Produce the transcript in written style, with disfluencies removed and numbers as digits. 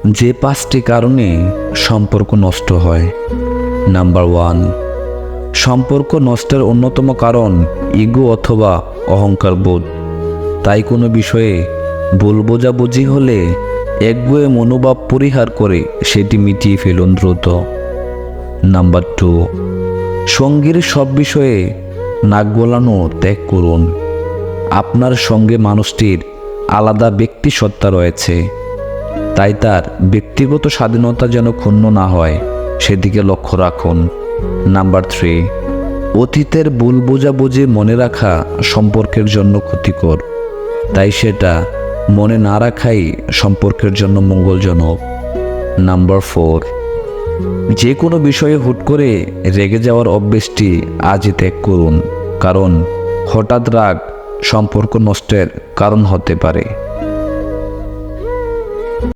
যে 5টি কারণে সম্পর্ক নষ্ট হয়। নাম্বার 1, সম্পর্ক নষ্টের অন্যতম কারণ ইগো অথবা অহংকার বোধ। তাই কোনো বিষয়ে ভুল বোঝাবুঝি হলে একগুঁয়ে মনোভাব পরিহার করে সেটি মিটিয়ে ফেলুন দ্রুত। নাম্বার 2, সঙ্গীর সব বিষয়ে নাক গলানো ত্যাগ করুন। আপনার সঙ্গে মানুষটির আলাদা ব্যক্তিসত্তা রয়েছে, তাই তার ব্যক্তিগত স্বাধীনতা যেন ক্ষুণ্ণ না হয় সেদিকে লক্ষ্য রাখুন। নাম্বার 3, অতীতের ভুল বোঝাবুঝি মনে রাখা সম্পর্কের জন্য ক্ষতিকর, তাই সেটা মনে না রাখাই সম্পর্কের জন্য মঙ্গলজনক। নাম্বার 4, যে কোনো বিষয়ে হুট করে রেগে যাওয়ার অভ্যেসটি আজই ত্যাগ করুন, কারণ হঠাৎ রাগ সম্পর্ক নষ্টের কারণ হতে পারে।